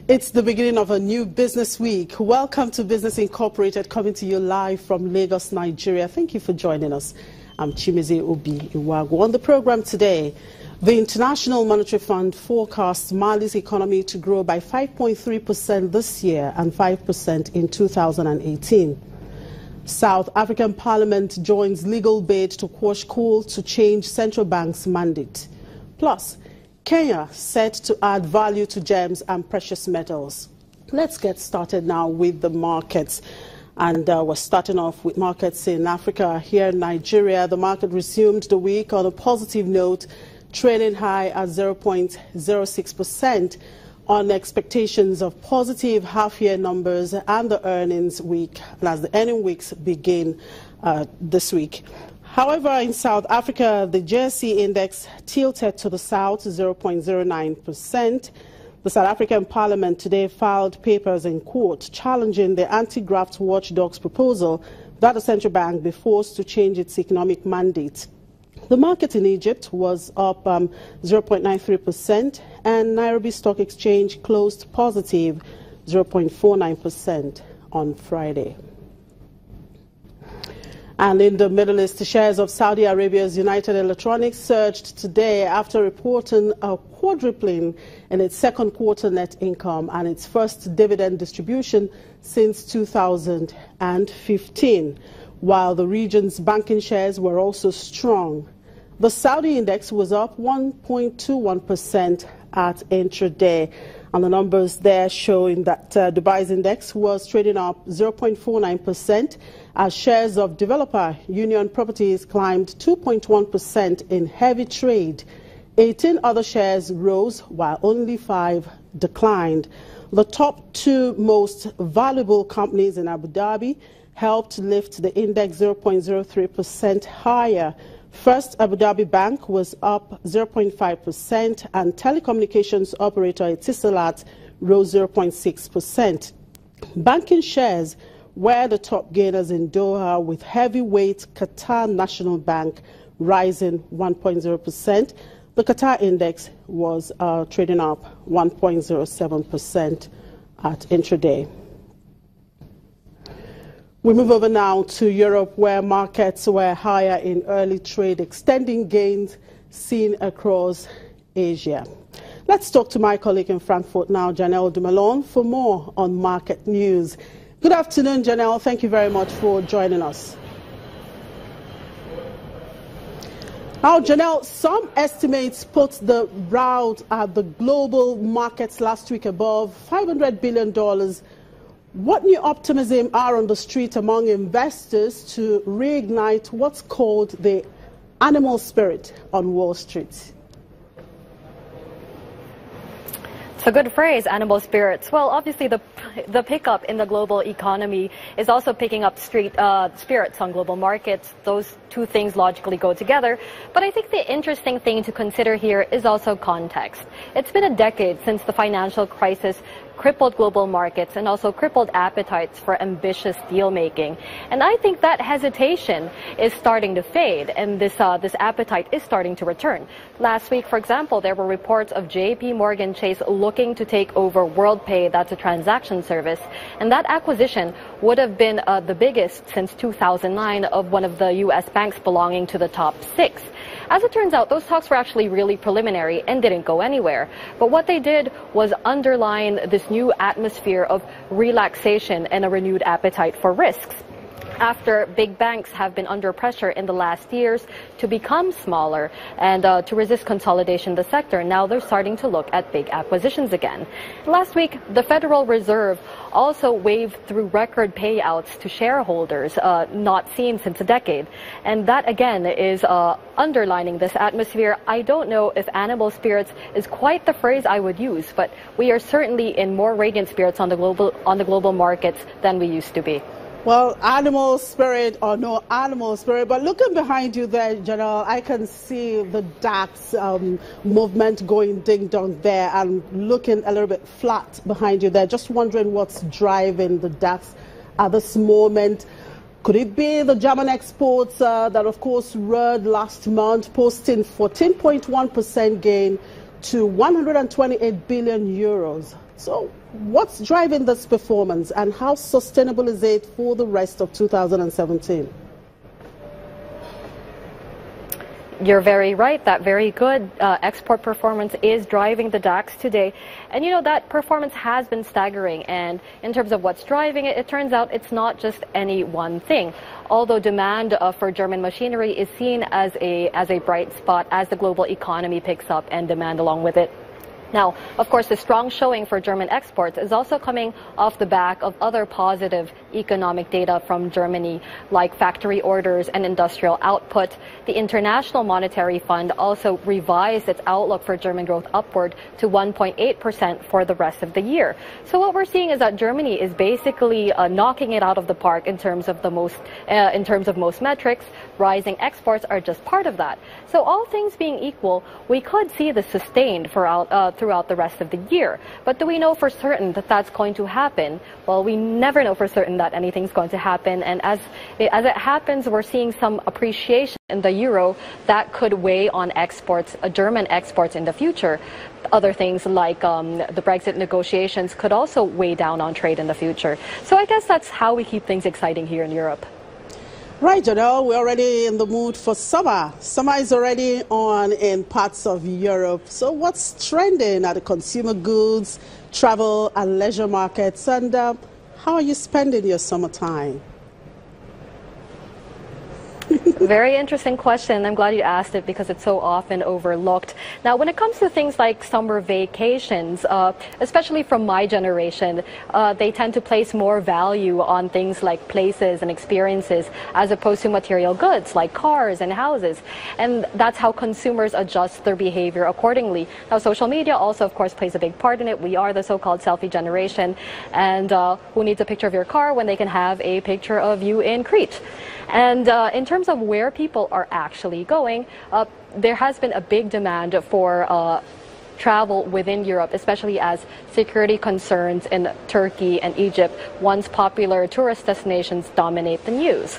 It's the beginning of a new business week. Welcome to Business Incorporated, coming to you live from Lagos, Nigeria. Thank you for joining us. I'm Chimeze Obi Iwago. On the program today, the International Monetary Fund forecasts Mali's economy to grow by 5.3% this year and 5% in 2018. South African Parliament joins legal bid to quash call to change central bank's mandate. Plus, Kenya set to add value to gems and precious metals. Let's get started now with the markets. And we're starting off with markets in Africa. Here in Nigeria, the market resumed the week on a positive note, trading high at 0.06% on expectations of positive half-year numbers and the earnings week, as the earning weeks begin this week. However, in South Africa, the JSE index tilted to the south 0.09%. The South African Parliament today filed papers in court challenging the anti-graft watchdog's proposal that the central bank be forced to change its economic mandate. The market in Egypt was up 0.93%, and Nairobi Stock Exchange closed positive 0.49% on Friday. And in the Middle East, the shares of Saudi Arabia's United Electronics surged today after reporting a quadrupling in its second quarter net income and its first dividend distribution since 2015, while the region's banking shares were also strong. The Saudi index was up 1.21% at intraday. And the numbers there showing that Dubai's index was trading up 0.49% as shares of developer Union Properties climbed 2.1% in heavy trade. 18 other shares rose while only 5 declined. The top 2 most valuable companies in Abu Dhabi helped lift the index 0.03% higher. First, Abu Dhabi Bank was up 0.5%, and telecommunications operator Etisalat rose 0.6%. Banking shares were the top gainers in Doha, with heavyweight Qatar National Bank rising 1.0%. The Qatar index was trading up 1.07% at intraday. We move over now to Europe, where markets were higher in early trade, extending gains seen across Asia. Let's talk to my colleague in Frankfurt now, Janelle Dumalon, for more on market news. Good afternoon, Janelle. Thank you very much for joining us. Now, Janelle, some estimates put the rout at the global markets last week above $500 billion. What new optimism are on the street among investors to reignite what's called the animal spirit on Wall Street? It's a good phrase, animal spirits. Well, obviously the pickup in the global economy is also picking up spirits on global markets. Those two things logically go together. But I think the interesting thing to consider here is also context. It's been a decade since the financial crisis crippled global markets and also crippled appetites for ambitious deal making. And I think that hesitation is starting to fade, and this appetite is starting to return. Last week, for example, there were reports of JP Morgan Chase looking to take over WorldPay, that's a transaction service, and that acquisition would have been the biggest since 2009 of one of the U.S. banks belonging to the top 6. As it turns out, those talks were actually really preliminary and didn't go anywhere. But what they did was underline this new atmosphere of relaxation and a renewed appetite for risks. After big banks have been under pressure in the last years to become smaller and to resist consolidation in the sector, now they're starting to look at big acquisitions again. Last week, the Federal Reserve also waved through record payouts to shareholders, not seen since a decade. And that, again, is underlining this atmosphere. I don't know if animal spirits is quite the phrase I would use, but we are certainly in more radiant spirits on the global markets than we used to be. Well, animal spirit or no animal spirit, but looking behind you there, General, I can see the DAX movement going ding-dong there and looking a little bit flat behind you there. Just wondering what's driving the DAX at this moment. Could it be the German exports that, of course, roared last month, posting 14.1% gain to 128 billion euros? So What's driving this performance and how sustainable is it for the rest of 2017? You're very right. That very good export performance is driving the DAX today. And you know, that performance has been staggering. And in terms of what's driving it, it turns out it's not just any one thing. Although demand for German machinery is seen as a bright spot as the global economy picks up and demand along with it. Now, of course, the strong showing for German exports is also coming off the back of other positive economic data from Germany, like factory orders and industrial output. The International Monetary Fund also revised its outlook for German growth upward to 1.8% for the rest of the year. So what we're seeing is that Germany is basically knocking it out of the park in terms of most metrics. Rising exports are just part of that. So all things being equal, we could see this sustained throughout the rest of the year. But do we know for certain that that's going to happen? Well, we never know for certain that anything's going to happen. And as it happens, we're seeing some appreciation in the euro that could weigh on exports, German exports in the future. Other things like the Brexit negotiations could also weigh down on trade in the future. So I guess that's how we keep things exciting here in Europe. Right, we're already in the mood for summer. Summer is already on in parts of Europe. So what's trending at the consumer goods, travel and leisure markets? And how are you spending your summertime? Very interesting question. I'm glad you asked it because it's so often overlooked. Now, when it comes to things like summer vacations, especially from my generation, they tend to place more value on things like places and experiences as opposed to material goods like cars and houses. And that's how consumers adjust their behavior accordingly. Now, social media also, of course, plays a big part in it. We are the so-called selfie generation. And who needs a picture of your car when they can have a picture of you in Crete? And in terms of where people are actually going, there has been a big demand for travel within Europe, especially as security concerns in Turkey and Egypt, once popular tourist destinations, dominate the news.